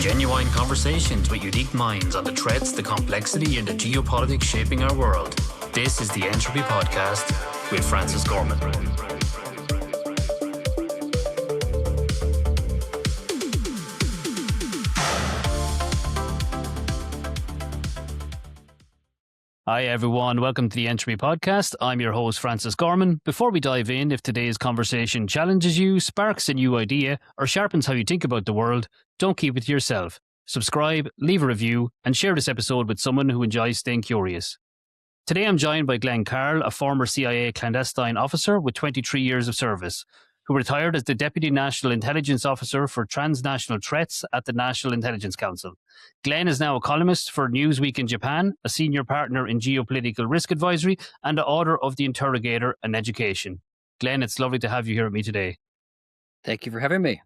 Genuine conversations with unique minds on the threats, the complexity, and the geopolitics shaping our world. This is the Entropy Podcast with Francis Gorman. Hi everyone, welcome to the Entropy Podcast. I'm your host Francis Gorman. Before we dive in, if today's conversation challenges you, sparks a new idea, or sharpens how you think about the world, don't keep it to yourself. Subscribe, leave a review, and share this episode with someone who enjoys staying curious. Today I'm joined by Carle, a former CIA clandestine officer with 23 years of service, who retired as the Deputy National Intelligence Officer for Transnational Threats at the National Intelligence Council. Glenn is now a columnist for Newsweek in Japan, a senior partner in geopolitical risk advisory, and the author of The Interrogator and Education. Glenn, it's lovely to have you here with me today. Thank you for having me.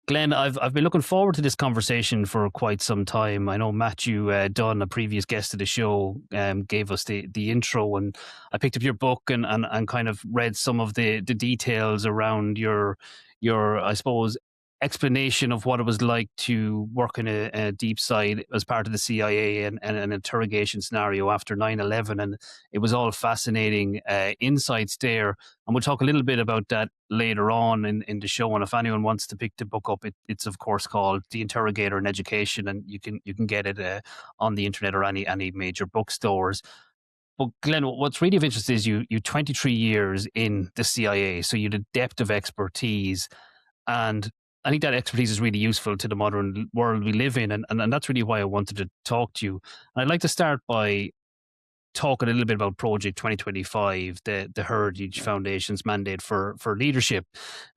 Glenn, I've been looking forward to this conversation for quite some time. I know Matthew Dunn, a previous guest of the show, gave us the intro, and I picked up your book and kind of read some of the details around your I suppose explanation of what it was like to work in a deep side as part of the CIA and an interrogation scenario after 9/11, and it was all fascinating insights there. And we'll talk a little bit about that later on in the show. And if anyone wants to pick the book up, it's of course called The Interrogator and Education, and you can get it on the internet or any major bookstores. But Glenn, what's really of interest is you 23 years in the CIA, so you had a depth of expertise, and I think that expertise is really useful to the modern world we live in, and that's really why I wanted to talk to you. And I'd like to start by talking a little bit about Project 2025, the Heritage Foundation's mandate for leadership.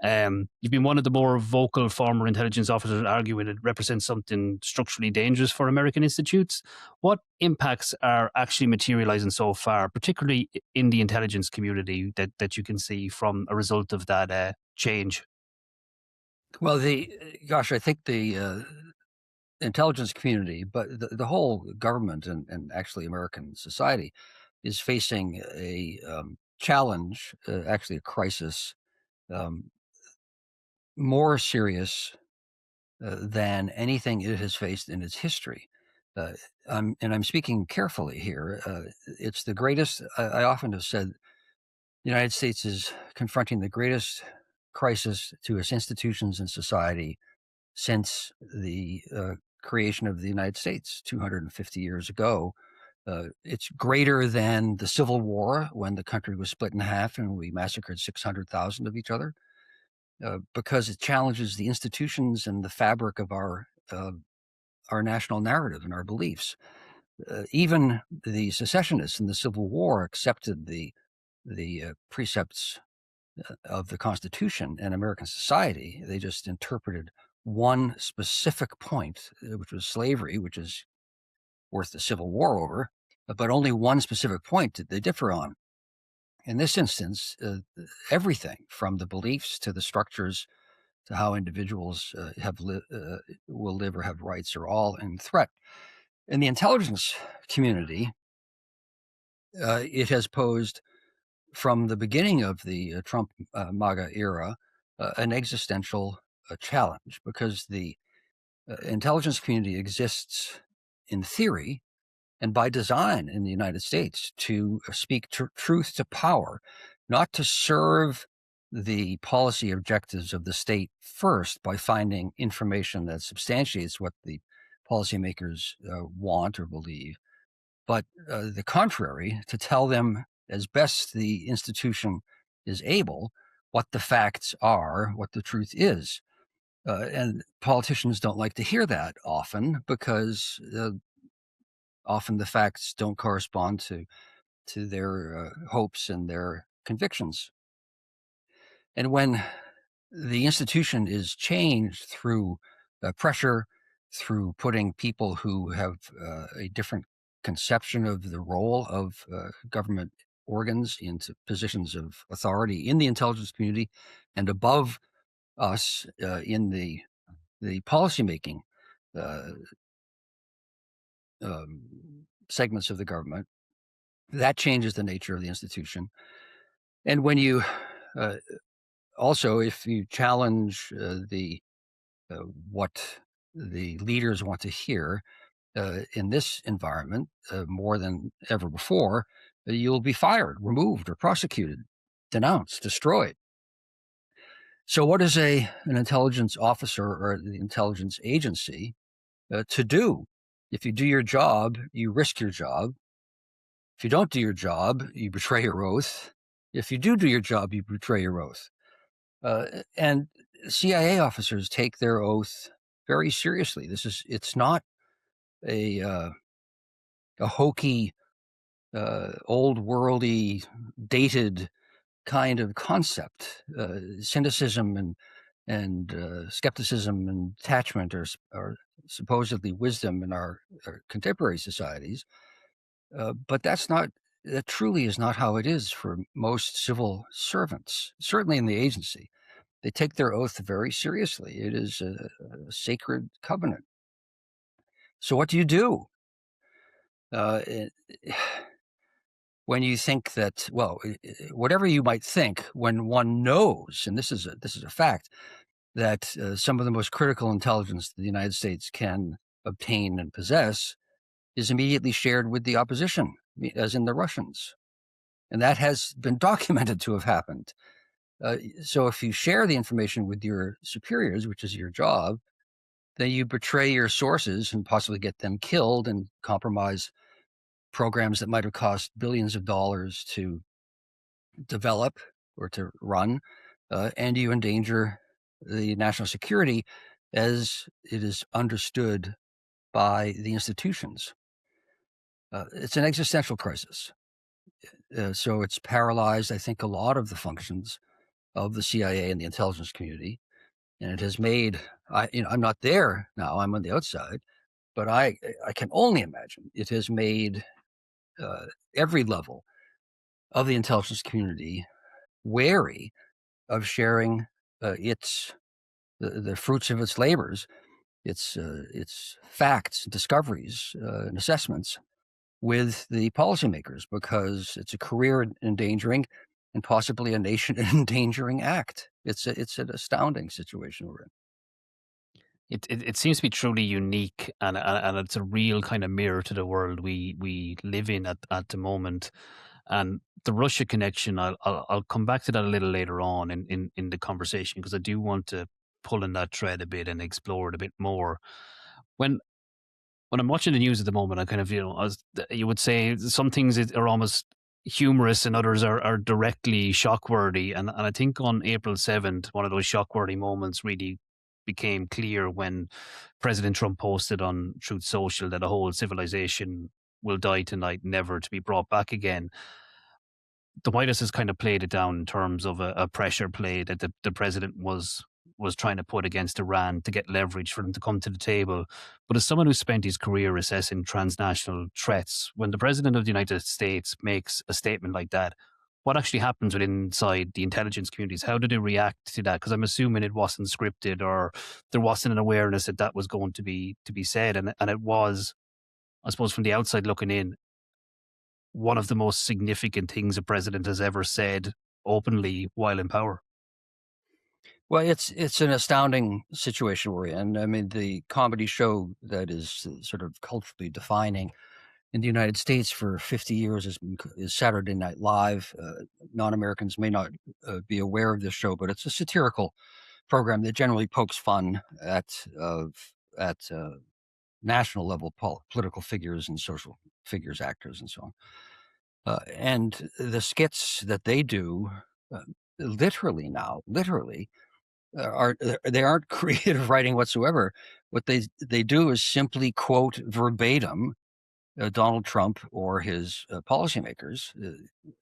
You've been one of the more vocal former intelligence officers arguing it represents something structurally dangerous for American institutes. What impacts are actually materializing so far, particularly in the intelligence community, that you can see from a result of that change? Well, I think the intelligence community, but the whole government and actually American society is facing a challenge, actually a crisis, more serious than anything it has faced in its history. I'm speaking carefully here. It's the greatest, I often have said, the United States is confronting the greatest crisis to its institutions and society since the creation of the United States 250 years ago. It's greater than the Civil War, when the country was split in half and we massacred 600,000 of each other, because it challenges the institutions and the fabric of our national narrative and our beliefs. Even the secessionists in the Civil War accepted the precepts of the Constitution and American society. They just interpreted one specific point, which was slavery, which is worth the Civil War over, but only one specific point did they differ on. In this instance, everything from the beliefs to the structures to how individuals will live or have rights are all in threat. In the intelligence community, it has posed, from the beginning of the Trump MAGA era, an existential challenge, because the intelligence community exists in theory and by design in the United States to speak truth to power, not to serve the policy objectives of the state first by finding information that substantiates what the policymakers want or believe, but the contrary, to tell them as best the institution is able what the facts are, what the truth is. And politicians don't like to hear that often, because often the facts don't correspond to their hopes and their convictions. And when the institution is changed through pressure, through putting people who have a different conception of the role of government organs into positions of authority in the intelligence community and above us in the policymaking segments of the government, that changes the nature of the institution. And when you also, if you challenge what the leaders want to hear in this environment more than ever before, you'll be fired, removed, or prosecuted, denounced, destroyed. So what is an intelligence officer or the intelligence agency to do? If you do your job, you risk your job. If you don't do your job, you betray your oath. If you do your job, you betray your oath. And CIA officers take their oath very seriously. It's not a hokey, old worldy, dated kind of concept. Cynicism and skepticism and attachment are supposedly wisdom in our contemporary societies. But that truly is not how it is for most civil servants, certainly in the agency. They take their oath very seriously. It is a sacred covenant. So what do you do? When you think that, well, whatever you might think, when one knows, and this is a fact, that some of the most critical intelligence the United States can obtain and possess is immediately shared with the opposition, as in the Russians. And that has been documented to have happened. So if you share the information with your superiors, which is your job, then you betray your sources and possibly get them killed and compromise programs that might have cost billions of dollars to develop or to run, and you endanger the national security as it is understood by the institutions. It's an existential crisis. So it's paralyzed, I think, a lot of the functions of the CIA and the intelligence community. And it has made, I'm not there now, I'm on the outside, but I can only imagine it has made every level of the intelligence community wary of sharing the fruits of its labors, its facts, discoveries, and assessments with the policymakers, because it's a career endangering and possibly a nation endangering act. It's an astounding situation we're in. It seems to be truly unique, and it's a real kind of mirror to the world we live in at the moment. And the Russia connection, I'll come back to that a little later on in the conversation, because I do want to pull in that thread a bit and explore it a bit more. When when I'm watching the news at the moment, I kind of, as you would say, some things are almost humorous and others are directly shockworthy. And I think on April 7th, one of those shockworthy moments really became clear when President Trump posted on Truth Social that a whole civilization will die tonight, never to be brought back again. The White House has kind of played it down in terms of a pressure play that the president was trying to put against Iran to get leverage for them to come to the table. But as someone who spent his career assessing transnational threats, when the president of the United States makes a statement like that, what actually happens within inside the intelligence communities? How do they react to that? Because I'm assuming it wasn't scripted, or there wasn't an awareness that that was going to be said, and it was, I suppose, from the outside looking in, one of the most significant things a president has ever said openly while in power. Well, it's an astounding situation we're in. I mean, the comedy show that is sort of culturally defining in the United States for 50 years is Saturday Night Live. Non-Americans may not be aware of this show, but it's a satirical program that generally pokes fun at national level political figures and social figures, actors, and so on. And the skits that they do, uh, literally, they aren't creative writing whatsoever. What they do is simply quote verbatim Donald Trump or his policymakers,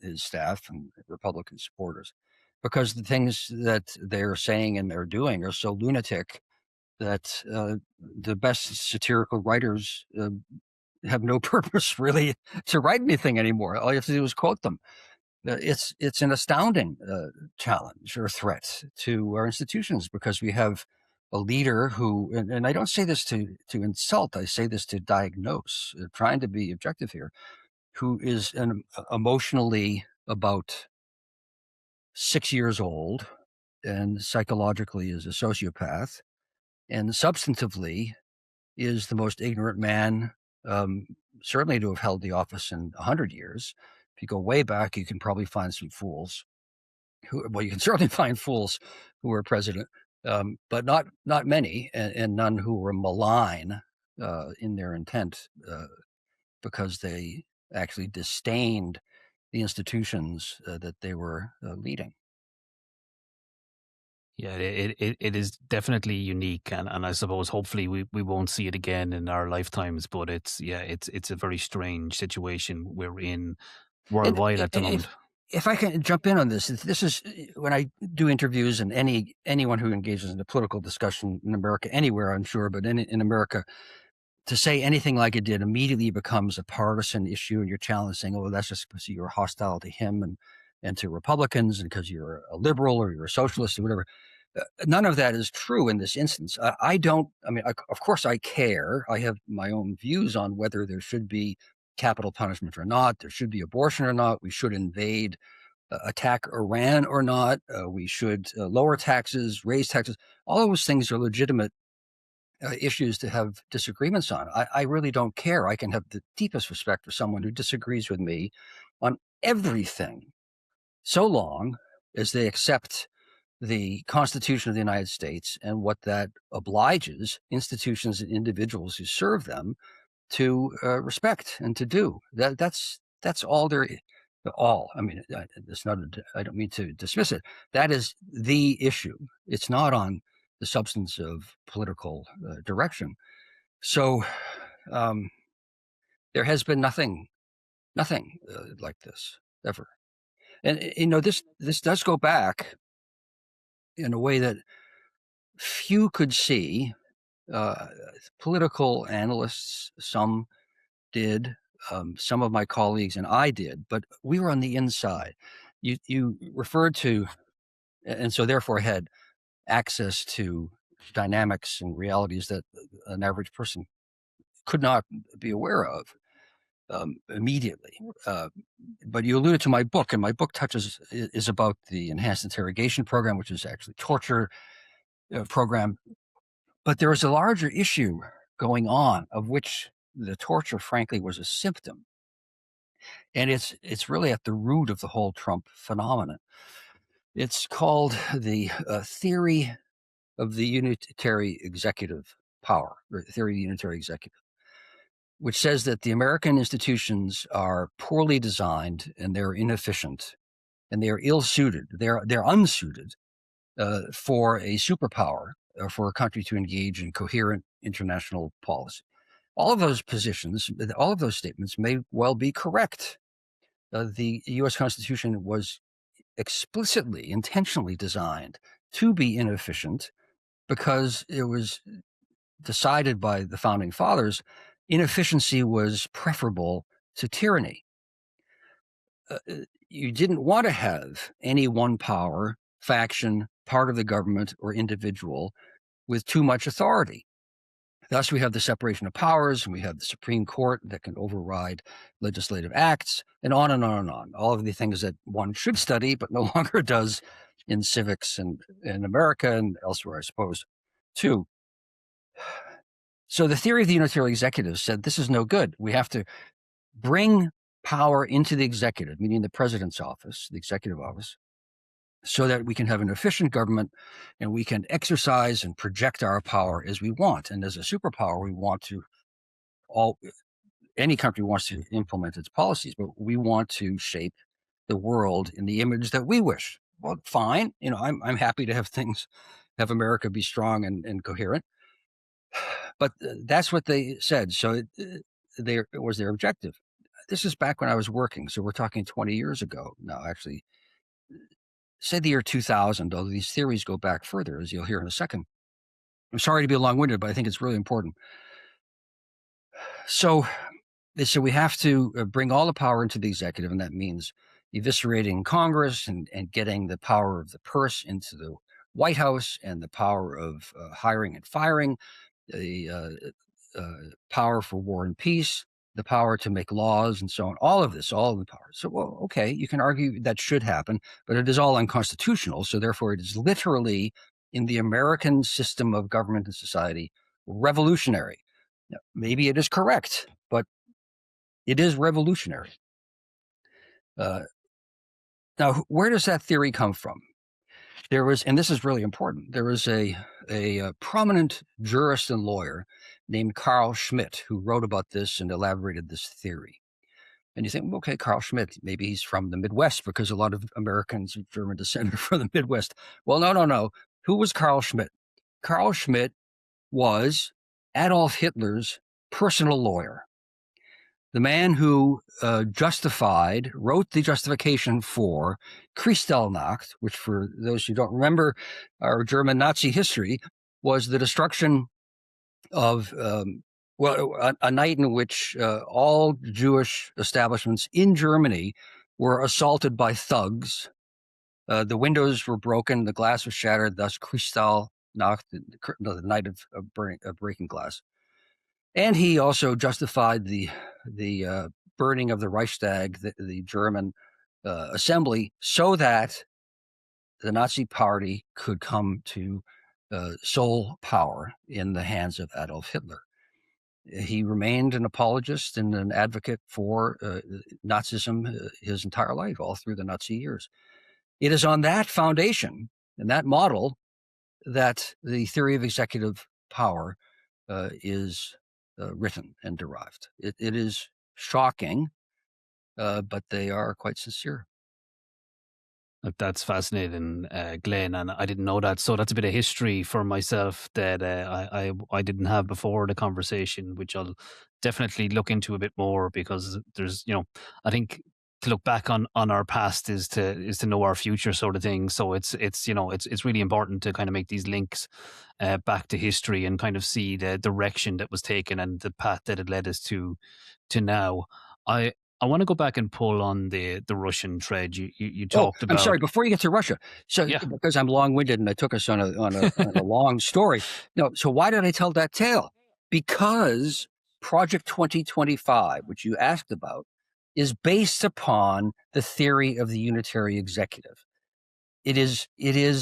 his staff and Republican supporters, because the things that they're saying and they're doing are so lunatic that the best satirical writers have no purpose really to write anything anymore. All you have to do is quote them. It's an astounding challenge or threat to our institutions, because we have a leader who, and I don't say this to insult, I say this to diagnose, trying to be objective here, who is emotionally about 6 years old and psychologically is a sociopath, and substantively is the most ignorant man, um, certainly to have held the office in 100 years. If you go way back, you can probably find some fools you can certainly find fools who were president, but not many, and none who were malign in their intent because they actually disdained the institutions that they were leading. Yeah, it is definitely unique, and I suppose hopefully we won't see it again in our lifetimes. But it's a very strange situation we're in And worldwide at the moment. if I can jump in on this, this is when I do interviews, and anyone who engages in a political discussion in America, anywhere, I'm sure, but in America, to say anything like it did immediately becomes a partisan issue, and you're challenged saying, "Oh, that's just because you're hostile to him and to Republicans, and because you're a liberal or you're a socialist or whatever." None of that is true in this instance. I don't. I mean, of course, I care. I have my own views on whether there should be capital punishment or not. There should be abortion or not. We should invade, attack Iran or not. We should lower taxes, raise taxes. All of those things are legitimate issues to have disagreements on. I really don't care. I can have the deepest respect for someone who disagrees with me on everything, so long as they accept the Constitution of the United States and what that obliges institutions and individuals who serve them to respect and to do. That's all there. All. I mean, it's not. I don't mean to dismiss it. That is the issue. It's not on the substance of political direction. So um, there has been nothing like this ever. And this does go back in a way that few could see. Political analysts, some did, some of my colleagues and I did, but we were on the inside. You referred to, and so therefore had access to dynamics and realities that an average person could not be aware of immediately. But you alluded to my book, and my book is about the enhanced interrogation program, which is actually torture program. But there is a larger issue going on, of which the torture, frankly, was a symptom. And it's really at the root of the whole Trump phenomenon. It's called the theory of the unitary executive power, or theory of the unitary executive, which says that the American institutions are poorly designed and they're inefficient and they're ill-suited. They're unsuited for a superpower or for a country to engage in coherent international policy. All of those positions, all of those statements may well be correct. The U.S. Constitution was explicitly, intentionally designed to be inefficient because it was decided by the founding fathers inefficiency was preferable to tyranny. You didn't want to have any one power, faction, part of the government, or individual with too much authority. Thus, we have the separation of powers, and we have the Supreme Court that can override legislative acts, and on and on and on. All of the things that one should study, but no longer does in civics and in America and elsewhere, I suppose, too. So the theory of the unitary executive said this is no good. We have to bring power into the executive, meaning the president's office, the executive office, so that we can have an efficient government and we can exercise and project our power as we want. And as a superpower, we want to any country wants to implement its policies, but we want to shape the world in the image that we wish. Well, fine. I'm happy to have America be strong and coherent. But that's what they said. So it was their objective. This is back when I was working. So we're talking 20 years ago now, actually. Say the year 2000, although these theories go back further, as you'll hear in a second. I'm sorry to be long-winded, but I think it's really important. So they said we have to bring all the power into the executive, and that means eviscerating Congress and getting the power of the purse into the White House and the power of hiring and firing, the power for war and peace, the power to make laws, and so on. All of the power. So, well, okay, you can argue that should happen, but it is all unconstitutional. So therefore, it is literally, in the American system of government and society, revolutionary. Maybe it is correct, but it is revolutionary. Now, where does that theory come from? There was, and this is really important, there was a prominent jurist and lawyer named Carl Schmitt who wrote about this and elaborated this theory. And you think, okay, Carl Schmitt, maybe he's from the Midwest, because a lot of Americans of German descent are from the Midwest. Well, no. Who was Carl Schmitt? Carl Schmitt was Adolf Hitler's personal lawyer. The man who wrote the justification for Kristallnacht, which, for those who don't remember our German Nazi history, was the destruction of, a night in which all Jewish establishments in Germany were assaulted by thugs. The windows were broken, the glass was shattered, thus Kristallnacht, the night of breaking glass. And he also justified the burning of the Reichstag, the German assembly, so that the Nazi Party could come to sole power in the hands of Adolf Hitler. He remained an apologist and an advocate for Nazism his entire life, all through the Nazi years. It is on that foundation and that model that the theory of executive power is written and derived. It is shocking, but they are quite sincere. That's fascinating, Glenn, and I didn't know that. So that's a bit of history for myself that I didn't have before the conversation, which I'll definitely look into a bit more, because there's, I think to look back on our past is to know our future, sort of thing. So it's really important to kind of make these links back to history and kind of see the direction that was taken and the path that it led us to now. I want to go back and pull on the Russian trade you talked about. I'm sorry. Before you get to Russia, so Yeah. because I'm long-winded and I took us on a long story. No, so why did I tell that tale? Because Project 2025, which you asked about, is based upon the theory of the unitary executive. It is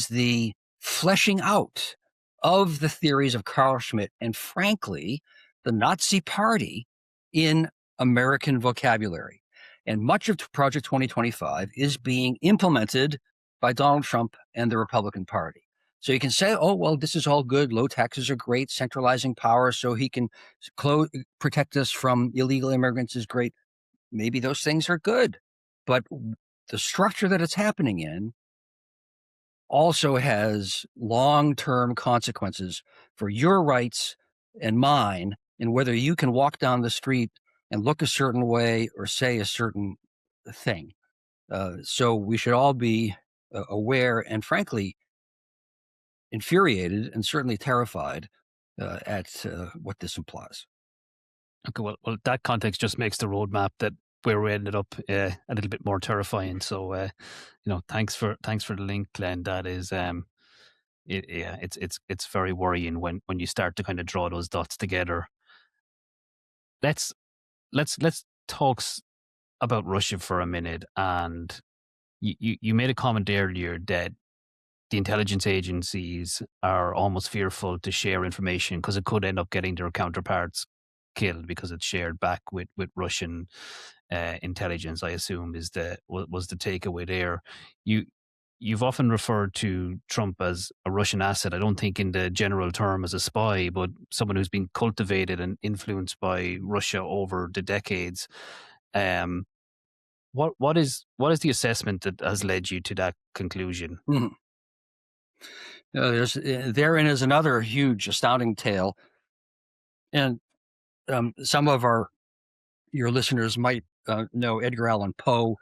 the fleshing out of the theories of Carl Schmitt and, frankly, the Nazi Party in American vocabulary. And much of Project 2025 is being implemented by Donald Trump and the Republican Party. So you can say, oh, well, this is all good. Low taxes are great. Centralizing power so he can protect us from illegal immigrants is great. Maybe those things are good. But the structure that it's happening in also has long-term consequences for your rights and mine, and whether you can walk down the street and look a certain way or say a certain thing. So we should all be aware and, frankly, infuriated and certainly terrified at what this implies. Okay, well, that context just makes the roadmap that where we ended up a little bit more terrifying. So, thanks for the link, Glenn. That is, it's very worrying when you start to kind of draw those dots together. Let's talk about Russia for a minute. And you made a comment earlier that the intelligence agencies are almost fearful to share information because it could end up getting their counterparts killed because it's shared back with Russian intelligence, I assume was the takeaway there. You've often referred to Trump as a Russian asset. I don't think in the general term as a spy, but someone who's been cultivated and influenced by Russia over the decades. What is the assessment that has led you to that conclusion? Mm-hmm. Therein is another huge, astounding tale, and some of your listeners might know Edgar Allan Poe,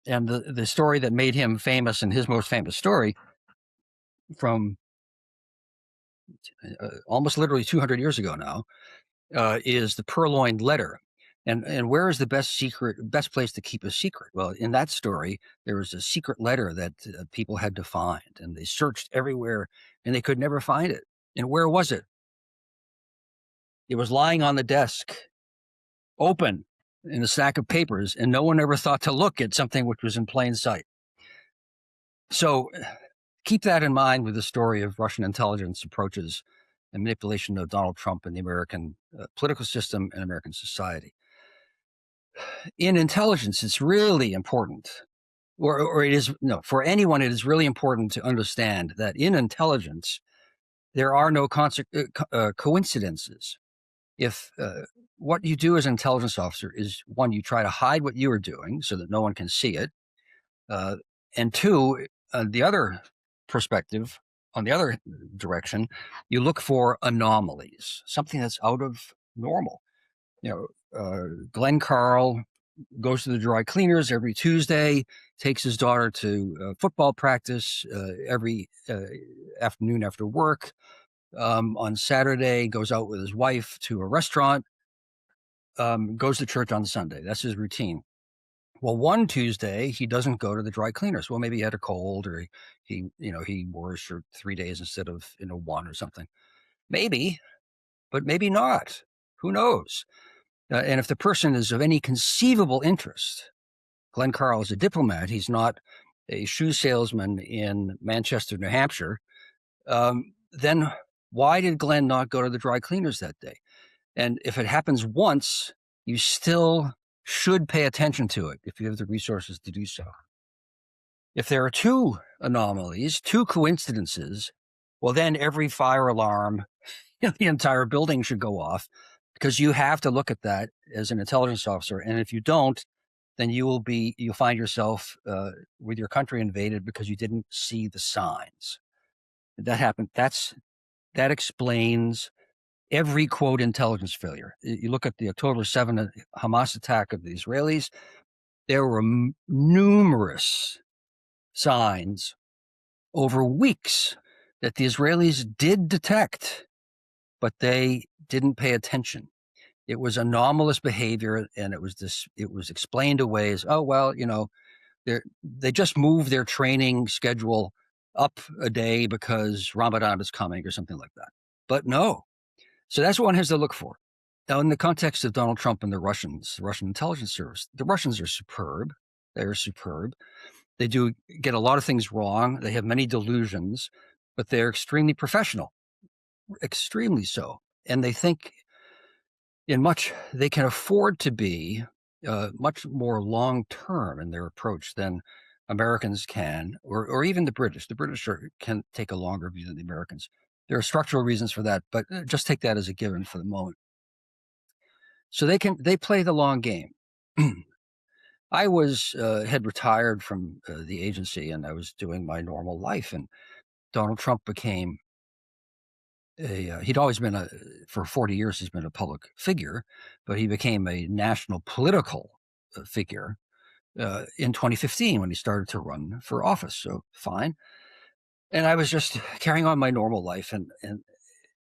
and the story that made him famous, and his most famous story from almost literally 200 years ago now, is the Purloined Letter. And where is the best place to keep a secret? Well, in that story, there was a secret letter that people had to find, and they searched everywhere, and they could never find it. And where was it? It was lying on the desk, open, in a stack of papers, and no one ever thought to look at something which was in plain sight. So keep that in mind with the story of Russian intelligence approaches and manipulation of Donald Trump and the American political system and American society. In intelligence, it's really important, or it is, no, for anyone, it is really important to understand that in intelligence, there are no coincidences. If what you do as an intelligence officer is, one, you try to hide what you are doing so that no one can see it, and two, the other perspective, on the other direction, you look for anomalies, something that's out of normal. Glenn Carle goes to the dry cleaners every Tuesday, takes his daughter to football practice every afternoon after work. On Saturday, goes out with his wife to a restaurant, goes to church on Sunday. That's his routine. Well, one Tuesday, he doesn't go to the dry cleaners. Well, maybe he had a cold, or he wore his shirt 3 days instead of one or something. Maybe, but maybe not. Who knows? And if the person is of any conceivable interest, Glenn Carle is a diplomat. He's not a shoe salesman in Manchester, New Hampshire. Then why did Glenn not go to the dry cleaners that day? And if it happens once, you still should pay attention to it if you have the resources to do so. If there are two anomalies, two coincidences, well, then every fire alarm in the entire building should go off, because you have to look at that as an intelligence officer. And if you don't, then you'll find yourself with your country invaded because you didn't see the signs. That happened. That explains every, quote, intelligence failure. You look at the October 7th Hamas attack of the Israelis, there were numerous signs over weeks that the Israelis did detect, but they didn't pay attention. It was anomalous behavior, and it was explained away as, oh, well, they just moved their training schedule up a day because Ramadan is coming or something like that. But no. So that's what one has to look for. Now, in the context of Donald Trump and the Russian intelligence service, the Russians are superb. They are superb. They do get a lot of things wrong. They have many delusions, but they're extremely professional, extremely so. And they think they can afford to be much more long-term in their approach than Americans can, or even the British. The British can take a longer view than the Americans. There are structural reasons for that, but just take that as a given for the moment. So they play the long game. I had retired from the agency, and I was doing my normal life, and Donald Trump became he'd always been for 40 years, he's been a public figure, but he became a national political figure in 2015 when he started to run for office. So fine. And I was just carrying on my normal life, and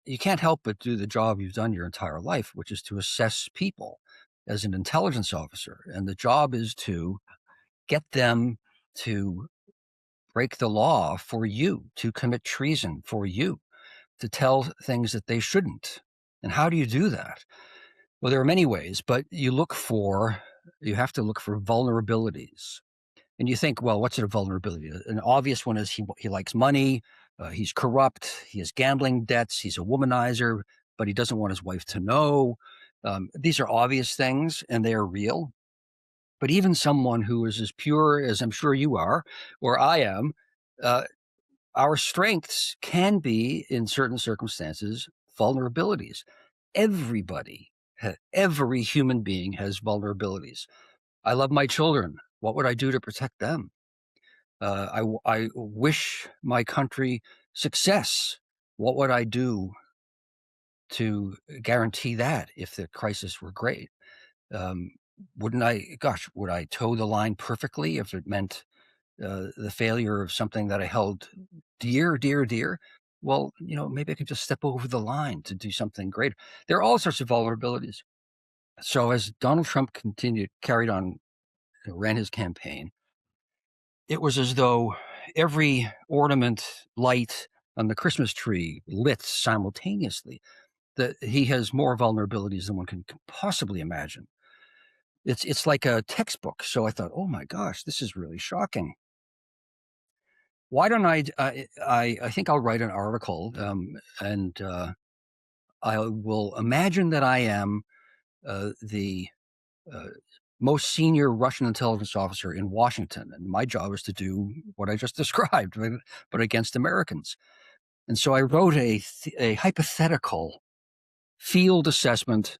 you can't help but do the job you've done your entire life, which is to assess people as an intelligence officer. And the job is to get them to break the law for you, to commit treason for you, to tell things that they shouldn't. And how do you do that? Well, there are many ways, but you have to look for vulnerabilities. And you think, well, what's a vulnerability? An obvious one is he likes money, he's corrupt, he has gambling debts, he's a womanizer, but he doesn't want his wife to know. These are obvious things, and they are real. But even someone who is as pure as I'm sure you are, or I am, our strengths can be, in certain circumstances, vulnerabilities. Every human being has vulnerabilities. I love my children. What would I do to protect them? I wish my country success. What would I do to guarantee that if the crisis were great? Would I toe the line perfectly if it meant the failure of something that I held dear, dear, dear? Well, maybe I could just step over the line to do something greater. There are all sorts of vulnerabilities. So as Donald Trump carried on, ran his campaign, it was as though every ornament, light on the Christmas tree lit simultaneously. That he has more vulnerabilities than one can possibly imagine. It's like a textbook. So I thought, oh my gosh, this is really shocking. Why don't I think I'll write an article and I will imagine that I am the most senior Russian intelligence officer in Washington, and my job is to do what I just described, but against Americans. And so I wrote a hypothetical field assessment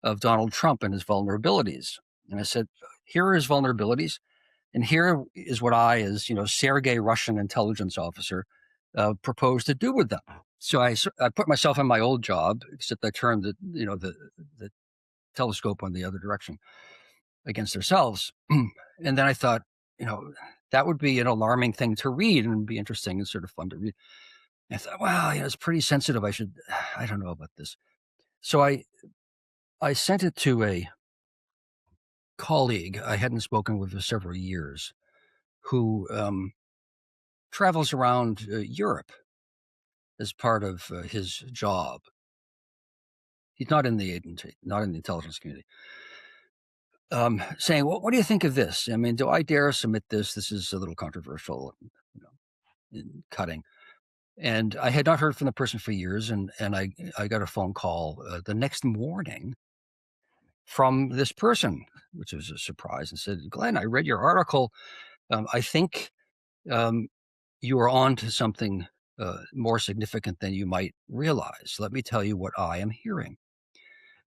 of Donald Trump and his vulnerabilities. And I said, here are his vulnerabilities, and here is what I, as Sergei Russian intelligence officer, propose to do with them. So I put myself in my old job, except I turned the telescope on the other direction against ourselves. And then I thought, that would be an alarming thing to read and be interesting and sort of fun to read. And I thought, wow, it's pretty sensitive. I don't know about this. So I sent it to a colleague I hadn't spoken with for several years, who travels around Europe as part of his job. He's not in the agency, not in the intelligence community. Saying, well, what do you think of this? I mean, do I dare submit this? This is a little controversial, in cutting. And I had not heard from the person for years, and I got a phone call the next morning from this person, which was a surprise, and said, Glenn, I read your article. I think you are on to something more significant than you might realize. Let me tell you what I am hearing.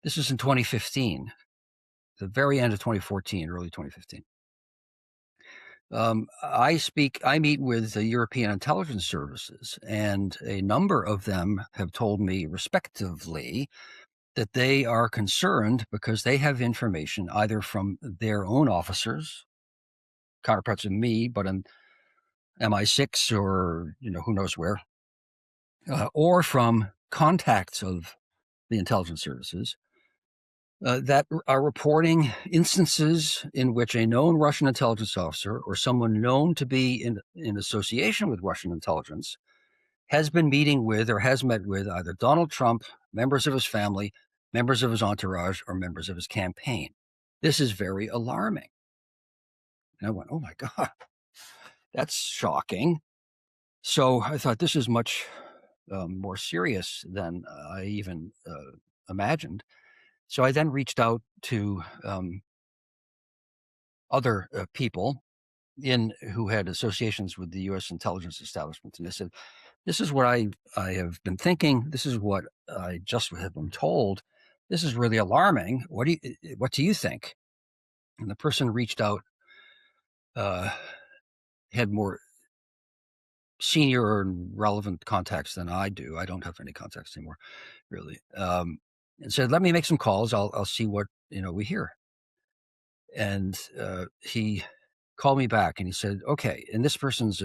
This is in 2015, the very end of 2014, early 2015. I meet with the European intelligence services, and a number of them have told me respectively that they are concerned because they have information either from their own officers, counterparts of me, but in MI6 or, who knows where, or from contacts of the intelligence services that are reporting instances in which a known Russian intelligence officer or someone known to be in association with Russian intelligence has been meeting with or has met with either Donald Trump, members of his family, members of his entourage, or members of his campaign. This is very alarming. And I went, oh my God, that's shocking. So I thought this is much more serious than I even imagined. So I then reached out to other people who had associations with the U.S. intelligence establishment, and I said, "This is what I have been thinking. This is what I just have been told. This is really alarming. What do you think?" And the person reached out, had more senior and relevant contacts than I do. I don't have any contacts anymore, really. And said, "Let me make some calls. I'll see what we hear." And he called me back and he said, okay, and this person's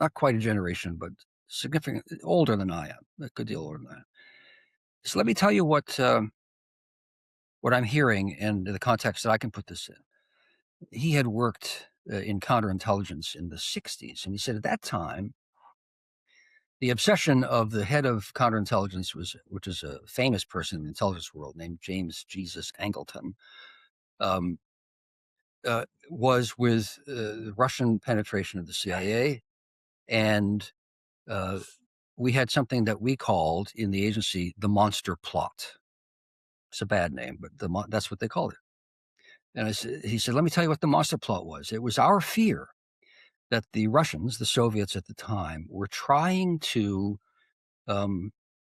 not quite a generation, but significant older than I am, a good deal older than I am. So let me tell you what I'm hearing and the context that I can put this in. He had worked in counterintelligence in the 60s, and he said at that time, the obsession of the head of counterintelligence which is a famous person in the intelligence world named James Jesus Angleton, was with Russian penetration of the CIA, and we had something that we called in the agency the monster plot. It's a bad name, but that's what they called it. And he said, let me tell you what the monster plot was. It was our fear that the Russians, the Soviets at the time, were trying to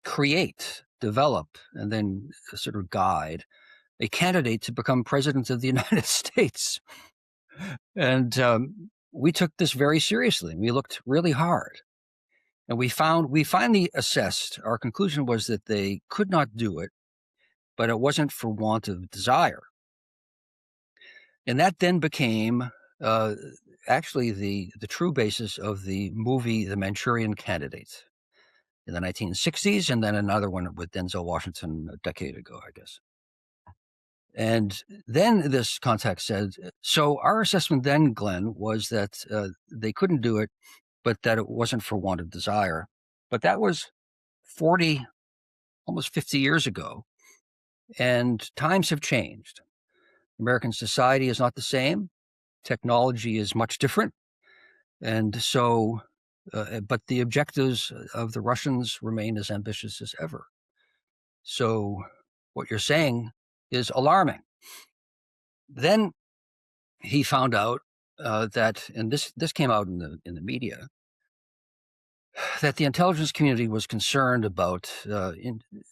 create, develop, and then sort of guide a candidate to become president of the United States. And we took this very seriously. We looked really hard. And we finally assessed, our conclusion was that they could not do it, but it wasn't for want of desire. And that then became actually the true basis of the movie The Manchurian Candidate in the 1960s, and then another one with Denzel Washington a decade ago, I guess. And then this contact said, so our assessment then, Glenn, was that they couldn't do it, but that it wasn't for want of desire. But that was 40, almost 50 years ago, and times have changed. American society is not the same. Technology is much different. And so, but the objectives of the Russians remain as ambitious as ever. So what you're saying is alarming. Then he found out that, and this came out in the media, that the intelligence community was concerned about,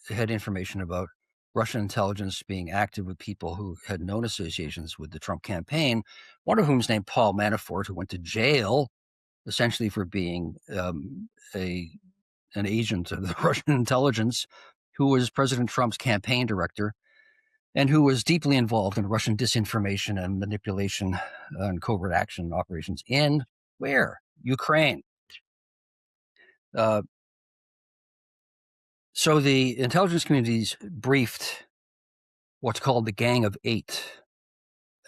had information about Russian intelligence being active with people who had known associations with the Trump campaign, one of whom is named Paul Manafort, who went to jail essentially for being an agent of the Russian intelligence, who was President Trump's campaign director, and who was deeply involved in Russian disinformation and manipulation and covert action operations in where? Ukraine. So the intelligence communities briefed what's called the Gang of Eight.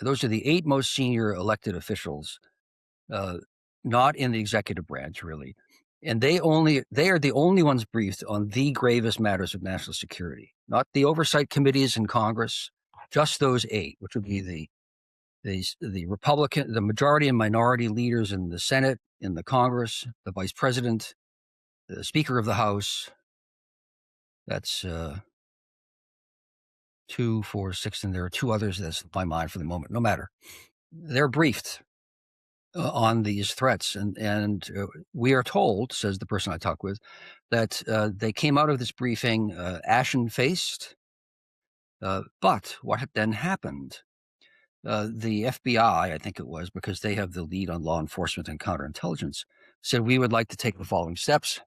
Those are the 8 most senior elected officials, not in the executive branch, really. And they are the only ones briefed on the gravest matters of national security, not the oversight committees in Congress, just those 8, which would be the Republican, the majority and minority leaders in the Senate, in the Congress, the vice president, the Speaker of the House. That's 2, 4, 6, and there are 2 others that's my mind for the moment. No matter, they're briefed on these threats, and we are told, says the person I talked with, that they came out of this briefing ashen-faced. But what had then happened? The FBI, I think it was, because they have the lead on law enforcement and counterintelligence, said we would like to take the following steps,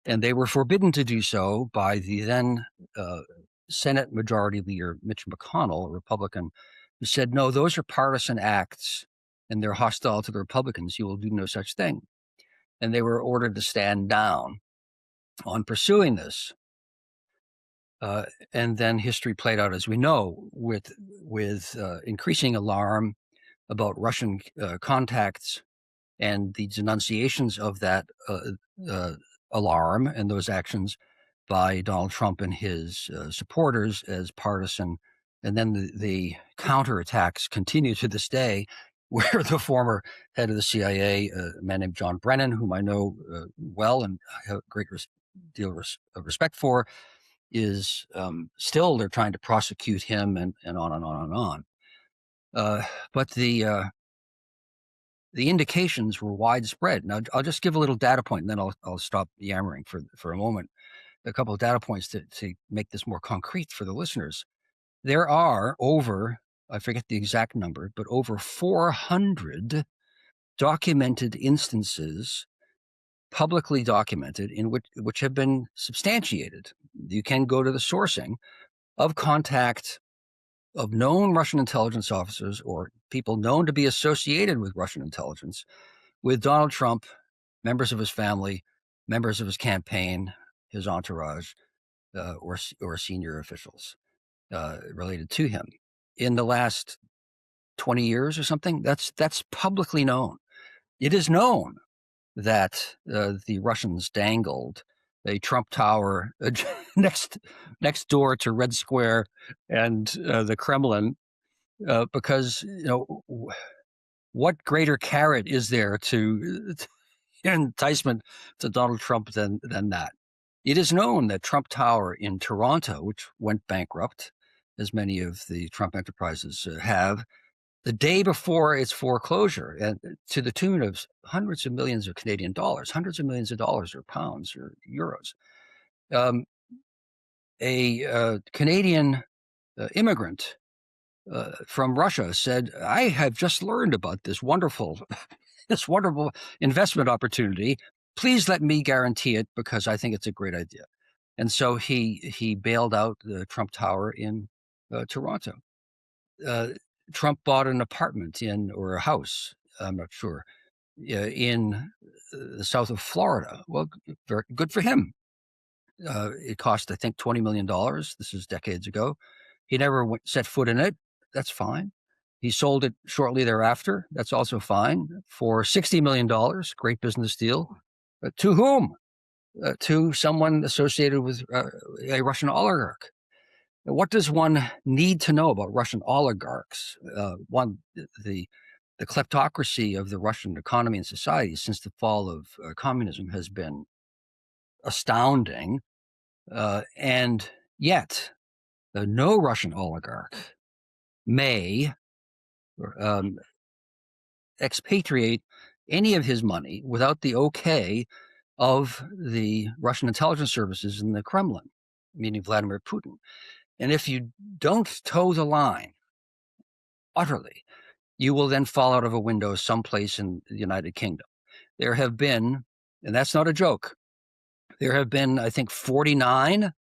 and they were forbidden to do so by the then Senate Majority Leader Mitch McConnell, a Republican, who said, no, those are partisan acts and they're hostile to the Republicans. You will do no such thing. And they were ordered to stand down on pursuing this. And then history played out, as we know, with increasing alarm about Russian contacts and the denunciations of that alarm and those actions by Donald Trump and his supporters as partisan. And then the counterattacks continue to this day, where the former head of the CIA, a man named John Brennan, whom I know well and have a great deal of respect for, is still, they're trying to prosecute him and on and on and on. But the indications were widespread. Now, I'll just give a little data point, and then I'll stop yammering for a moment. A couple of data points to make this more concrete for the listeners. There are over, I forget the exact number, but over 400 documented instances, publicly documented, in which have been substantiated. You can go to the sourcing of contact of known Russian intelligence officers or people known to be associated with Russian intelligence with Donald Trump, members of his family, members of his campaign, his entourage, or senior officials related to him. In the last 20 years or something, that's publicly known. It is known that the Russians dangled a Trump Tower next door to Red Square and the Kremlin, because what greater carrot is there to enticement to Donald Trump than that? It is known that Trump Tower in Toronto, which went bankrupt, as many of the Trump enterprises have, the day before its foreclosure, and to the tune of hundreds of millions of Canadian dollars, hundreds of millions of dollars or pounds or euros. A Canadian immigrant from Russia said, I have just learned about this wonderful investment opportunity. Please let me guarantee it because I think it's a great idea. And so he bailed out the Trump Tower in Toronto. Trump bought an apartment or a house, I'm not sure, in the south of Florida. Well, very good for him. It cost, I think, $20 million. This is decades ago. He never set foot in it. That's fine. He sold it shortly thereafter. That's also fine. For $60 million, great business deal. To whom? To someone associated with a Russian oligarch. What does one need to know about Russian oligarchs? The kleptocracy of the Russian economy and society since the fall of communism has been astounding. And Yet, no Russian oligarch may expatriate any of his money without the okay of the Russian intelligence services in the Kremlin, meaning Vladimir Putin. And if you don't toe the line utterly, you will then fall out of a window someplace in the United Kingdom. There have been, and that's not a joke, there have been, I think, 49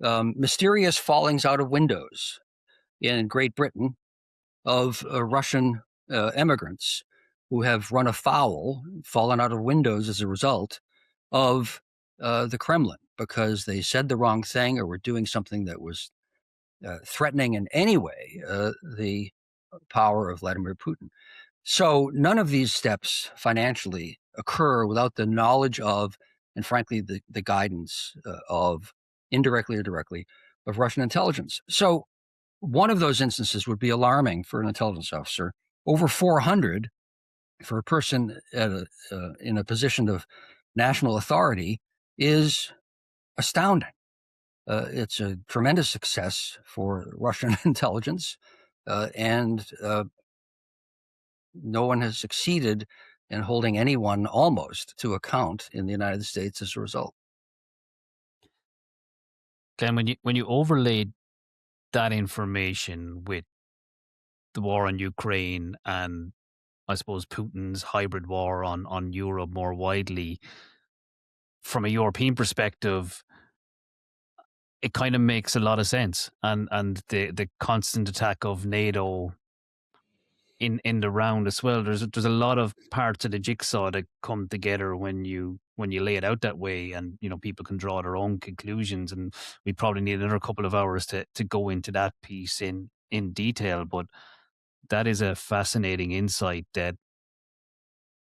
mysterious fallings out of windows in Great Britain of Russian immigrants who have run afoul, fallen out of windows as a result of the Kremlin because they said the wrong thing or were doing something that was threatening in any way the power of Vladimir Putin. So none of these steps financially occur without the knowledge of, and frankly, the guidance of, indirectly or directly, of Russian intelligence. So one of those instances would be alarming for an intelligence officer. Over 400 for a person in a position of national authority is astounding. It's a tremendous success for Russian intelligence, and no one has succeeded in holding anyone almost to account in the United States as a result. Glenn, when you overlaid that information with the war on Ukraine and I suppose Putin's hybrid war on Europe more widely, from a European perspective, it kind of makes a lot of sense. And the constant attack of NATO in the round as well. There's a lot of parts of the jigsaw that come together when you lay it out that way, and people can draw their own conclusions. And we probably need another couple of hours to go into that piece in detail. But that is a fascinating insight that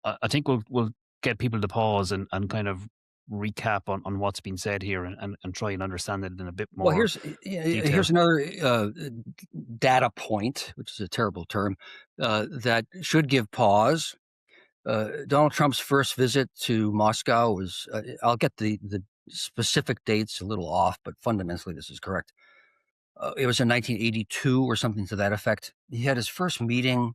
I think will get people to pause and kind of recap on what's been said here and try and understand it in a bit more. Well, here's another data point, which is a terrible term, that should give pause. Donald Trump's first visit to Moscow was, I'll get the specific dates a little off, but fundamentally this is correct. It was in 1982 or something to that effect. He had his first meeting,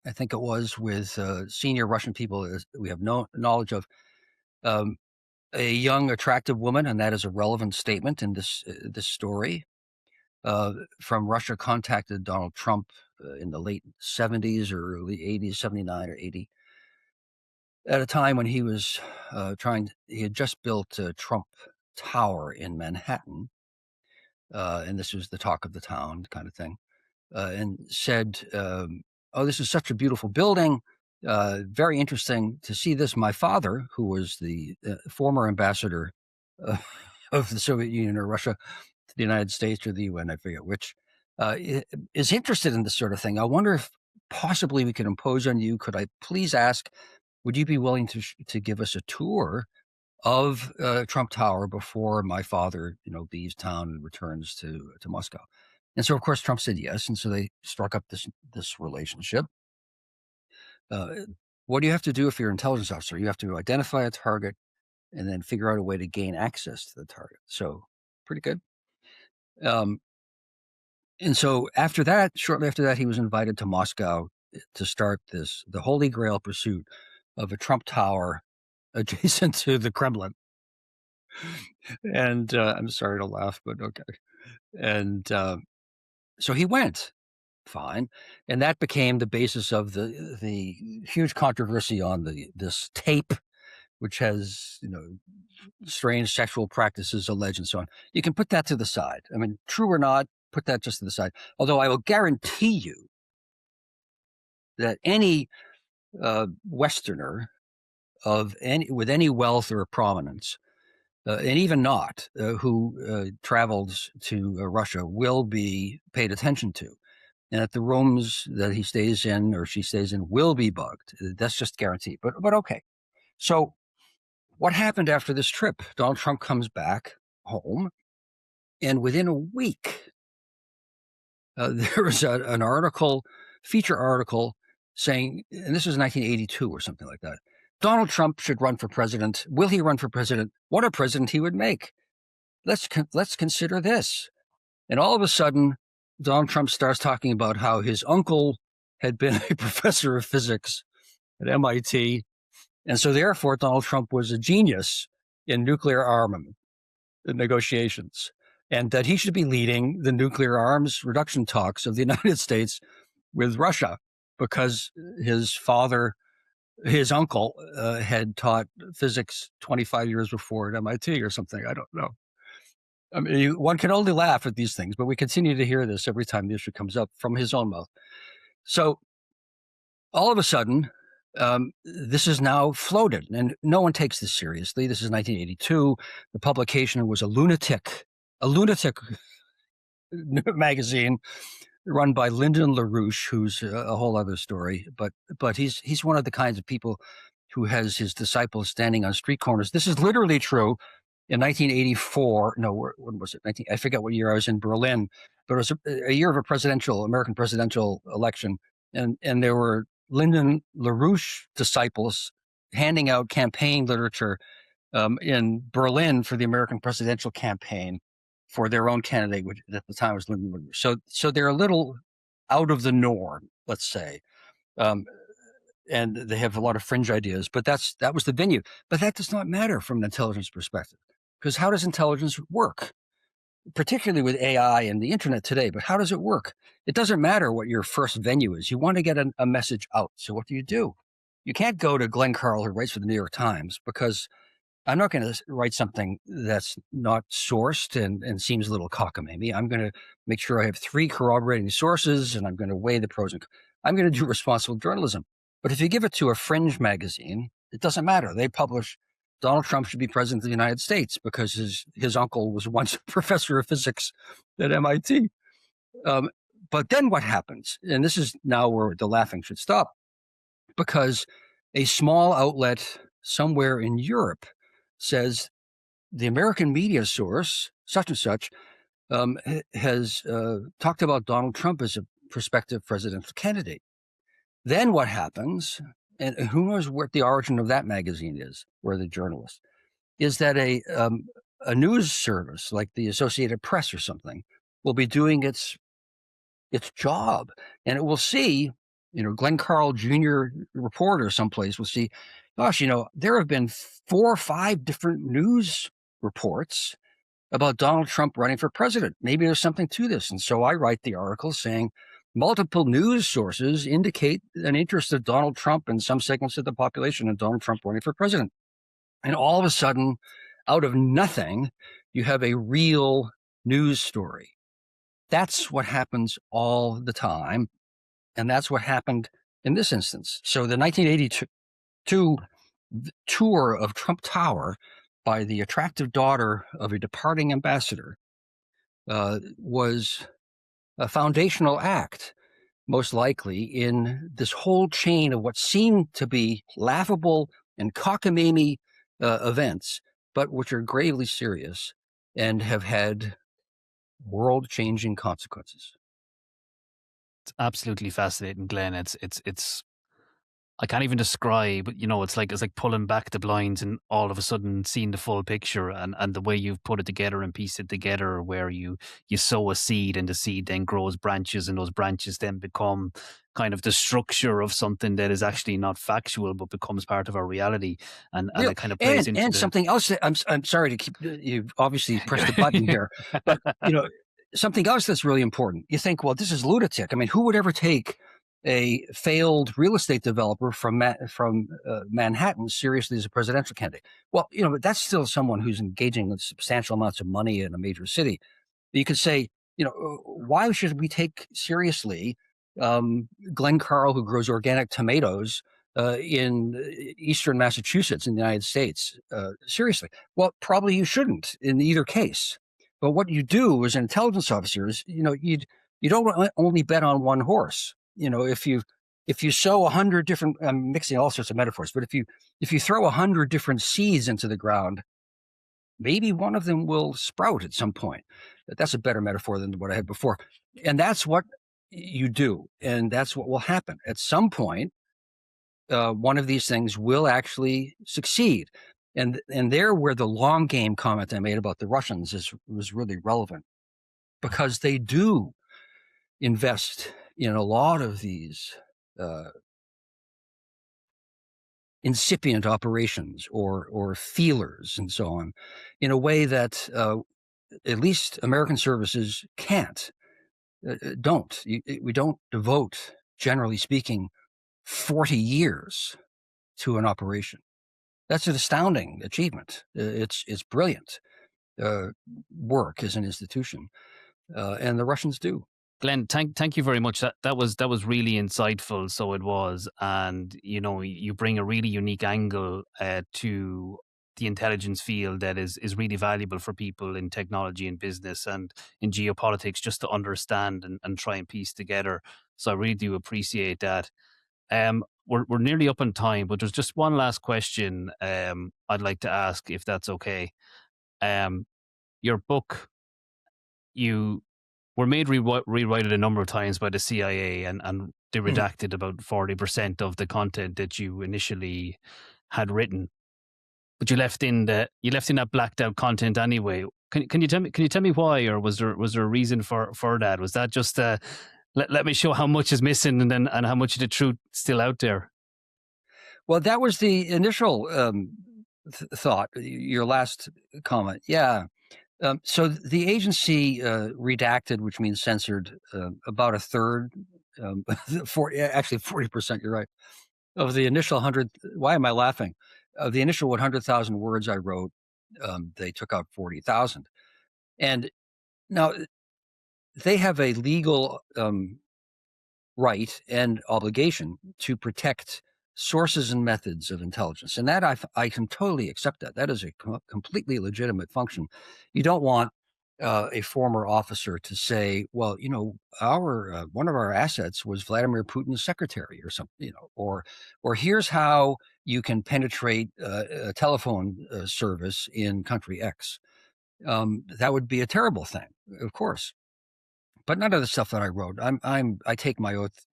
I think it was, with senior Russian people we have no knowledge of. A young, attractive woman, and that is a relevant statement in this story, from Russia contacted Donald Trump in the late 70s or early 80s, 79 or 80, at a time when he was he had just built a Trump Tower in Manhattan, and this was the talk of the town kind of thing, and said, oh, this is such a beautiful building. Very interesting to see this. My father, who was the former ambassador of the Soviet Union or Russia to the United States or the UN, I forget which, is interested in this sort of thing. I wonder if possibly we could impose on you. Could I please ask, would you be willing to give us a tour of Trump Tower before my father, leaves town and returns to Moscow? And so, of course, Trump said yes. And so they struck up this relationship. What do you have to do if you're an intelligence officer? You have to identify a target and then figure out a way to gain access to the target. So pretty good. And so shortly after that, he was invited to Moscow to start the Holy Grail pursuit of a Trump Tower adjacent to the Kremlin. And I'm sorry to laugh, but okay. And so he went. Fine, and that became the basis of the huge controversy on this tape, which has strange sexual practices alleged and so on. You can put that to the side. I mean, true or not, put that just to the side. Although I will guarantee you that any Westerner with any wealth or prominence, and even not, who travels to Russia will be paid attention to. And that the rooms that he stays in or she stays in will be bugged. That's just guaranteed. But okay. So what happened after this trip? Donald Trump comes back home, and within a week, there was an article, feature article, saying, and this was 1982 or something like that, Donald Trump should run for president. Will he run for president? What a president he would make. let's consider this. And all of a sudden, Donald Trump starts talking about how his uncle had been a professor of physics at MIT. And so therefore, Donald Trump was a genius in nuclear armament negotiations, and that he should be leading the nuclear arms reduction talks of the United States with Russia because his uncle had taught physics 25 years before at MIT or something. I don't know. I mean, one can only laugh at these things, but we continue to hear this every time the issue comes up from his own mouth. So all of a sudden, this is now floated, and no one takes this seriously. This is 1982. The publication was a lunatic magazine run by Lyndon LaRouche, who's a whole other story. But he's one of the kinds of people who has his disciples standing on street corners. This is literally true. In 1984, no, when was it? I forget what year I was in Berlin, but it was a year of American presidential election, and there were Lyndon LaRouche disciples handing out campaign literature in Berlin for the American presidential campaign for their own candidate, which at the time was Lyndon LaRouche. So they're a little out of the norm, let's say. And they have a lot of fringe ideas, but that was the venue. But that does not matter from an intelligence perspective, because how does intelligence work? Particularly with AI and the internet today, but how does it work? It doesn't matter what your first venue is. You want to get a message out. So what do? You can't go to Glenn Carle, who writes for the New York Times, because I'm not going to write something that's not sourced and seems a little cockamamie. I'm going to make sure I have 3 corroborating sources, and I'm going to weigh the pros and cons. I'm going to do responsible journalism. But if you give it to a fringe magazine, it doesn't matter. They publish Donald Trump should be president of the United States because his uncle was once a professor of physics at MIT. But then what happens? And this is now where the laughing should stop, because a small outlet somewhere in Europe says the American media source, such and such, has talked about Donald Trump as a prospective presidential candidate. Then what happens, and who knows what the origin of that magazine is, or the journalist, is that a news service like the Associated Press or something will be doing its job, and it will see, Glenn Carle Jr. reporter someplace will see, gosh, there have been 4 or 5 different news reports about Donald Trump running for president. Maybe there's something to this. And so I write the article saying multiple news sources indicate an interest of Donald Trump and some segments of the population in Donald Trump running for president. And all of a sudden, out of nothing, you have a real news story. That's what happens all the time. And that's what happened in this instance. So the 1982 tour of Trump Tower by the attractive daughter of a departing ambassador was a foundational act, most likely, in this whole chain of what seemed to be laughable and cockamamie events, but which are gravely serious and have had world-changing consequences. It's absolutely fascinating, Glenn. It's I can't even describe, it's like pulling back the blinds and all of a sudden seeing the full picture, and the way you've put it together and pieced it together, where you sow a seed and the seed then grows branches, and those branches then become kind of the structure of something that is actually not factual but becomes part of our reality, and it kind of plays into something else that I'm sorry to keep, you've obviously pressed the button here, but something else that's really important. You think, well, this is lunatic. I mean, who would ever take a failed real estate developer from Manhattan seriously as a presidential candidate? Well, but that's still someone who's engaging with substantial amounts of money in a major city. You could say, why should we take seriously Glenn Carle, who grows organic tomatoes in eastern Massachusetts in the United States? Seriously? Well, probably you shouldn't in either case. But what you do as an intelligence officer is, you don't only bet on one horse. If you sow 100 different, I'm mixing all sorts of metaphors, but if you throw 100 different seeds into the ground, maybe one of them will sprout at some point. That's a better metaphor than what I had before. And that's what you do. And that's what will happen. At some point, one of these things will actually succeed. And there where the long game comment I made about the Russians was really relevant, because they do invest in a lot of these incipient operations or feelers and so on, in a way that at least American services can't, don't. We don't devote, generally speaking, 40 years to an operation. That's an astounding achievement. It's brilliant work as an institution, and the Russians do. Glenn, thank you very much. That was really insightful. So it was, and you bring a really unique angle to the intelligence field that is really valuable for people in technology and business and in geopolitics, just to understand and try and piece together. So I really do appreciate that. We're nearly up on time, but there's just one last question I'd like to ask, if that's okay. Your book, you were made rewrite it a number of times by the CIA, and they redacted about 40% of the content that you initially had written. But you left in that blacked out content anyway. Can you tell me why, or was there a reason for that? Was that just let me show how much is missing and how much of the truth still out there? Well, that was the initial thought. Your last comment, yeah. So the agency redacted, which means censored, about a third, actually 40%. You're right. Of the initial 100, why am I laughing? Of the initial 100,000 words I wrote, they took out 40,000. And now they have a legal right and obligation to protect sources and methods of intelligence. And that I can totally accept that. That is a completely legitimate function. You don't want a former officer to say, well, our one of our assets was Vladimir Putin's secretary or something, or here's how you can penetrate a telephone service in country X. That would be a terrible thing, of course. But none of the stuff that I wrote, I take my oath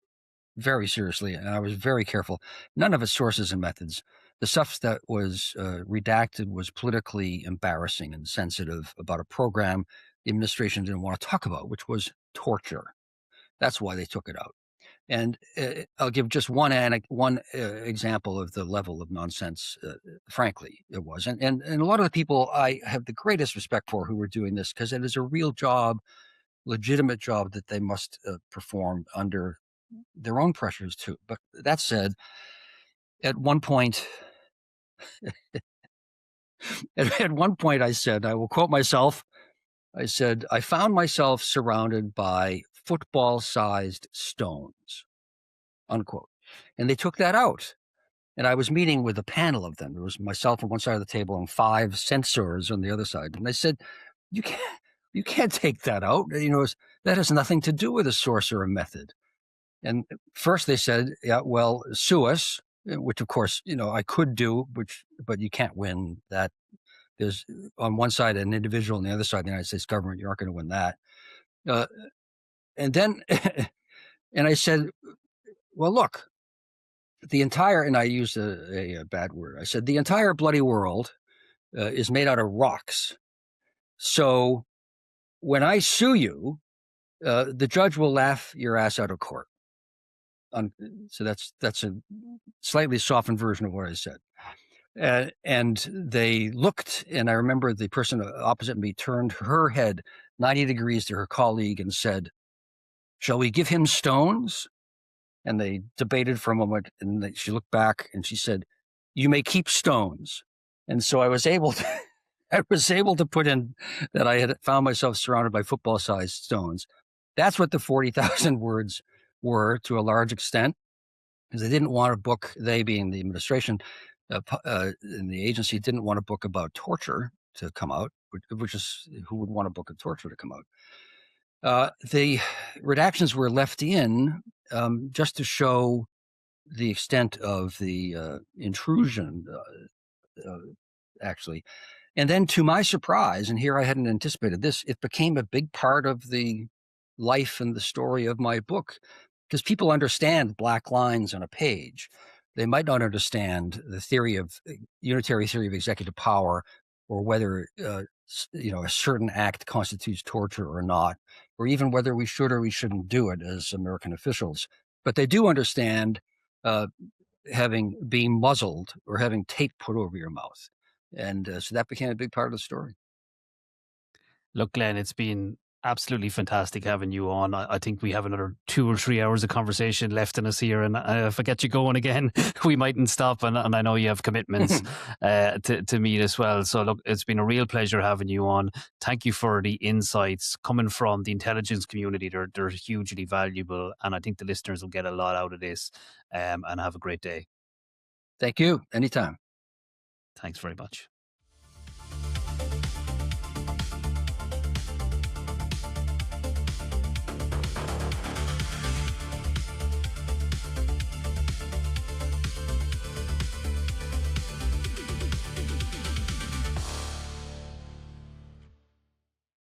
very seriously, and I was very careful. None of its sources and methods. The stuff that was redacted was politically embarrassing and sensitive about a program the administration didn't want to talk about, which was torture. That's why they took it out. And I'll give just one example of the level of nonsense, frankly, it was. And a lot of the people I have the greatest respect for who were doing this, because it is a real job, legitimate job that they must perform under their own pressures too. But that said, at one point, I said, I will quote myself. I said, I found myself surrounded by football-sized stones, unquote. And they took that out. And I was meeting with a panel of them. There was myself on one side of the table and 5 censors on the other side. And I said, you can't take that out. That has nothing to do with a source or a method. And first they said, yeah, well, sue us, which of course, I could do, but you can't win that. There's on one side an individual, on the other side the United States government. You aren't going to win that. And then, and I said, well, look, the entire, and I used a bad word. I said, the entire bloody world is made out of rocks. So when I sue you, the judge will laugh your ass out of court. So that's a slightly softened version of what I said. And they looked, and I remember the person opposite me turned her head 90 degrees to her colleague and said, shall we give him stones? And they debated for a moment, and she looked back and she said, you may keep stones. And so I was able to put in that I had found myself surrounded by football-sized stones. That's what the 40,000 words were, to a large extent, because they didn't want a book, they being the administration and the agency, didn't want a book about torture to come out, which is, who would want a book of torture to come out? The redactions were left in just to show the extent of the intrusion, actually. And then, to my surprise, and here I hadn't anticipated this, it became a big part of the life and the story of my book, because people understand black lines on a page. They might not understand the theory of unitary theory of executive power, or whether a certain act constitutes torture or not, or even whether we should or we shouldn't do it as American officials. But they do understand uh, having being muzzled or having tape put over your mouth, and so that became a big part of the story. Look, Glenn, it's been absolutely fantastic having you on. I think we have another 2 or 3 hours of conversation left in us here. And if I get you going again, we mightn't stop. And I know you have commitments to meet as well. So, look, it's been a real pleasure having you on. Thank you for the insights coming from the intelligence community. They're hugely valuable. And I think the listeners will get a lot out of this. And have a great day. Thank you. Anytime. Thanks very much.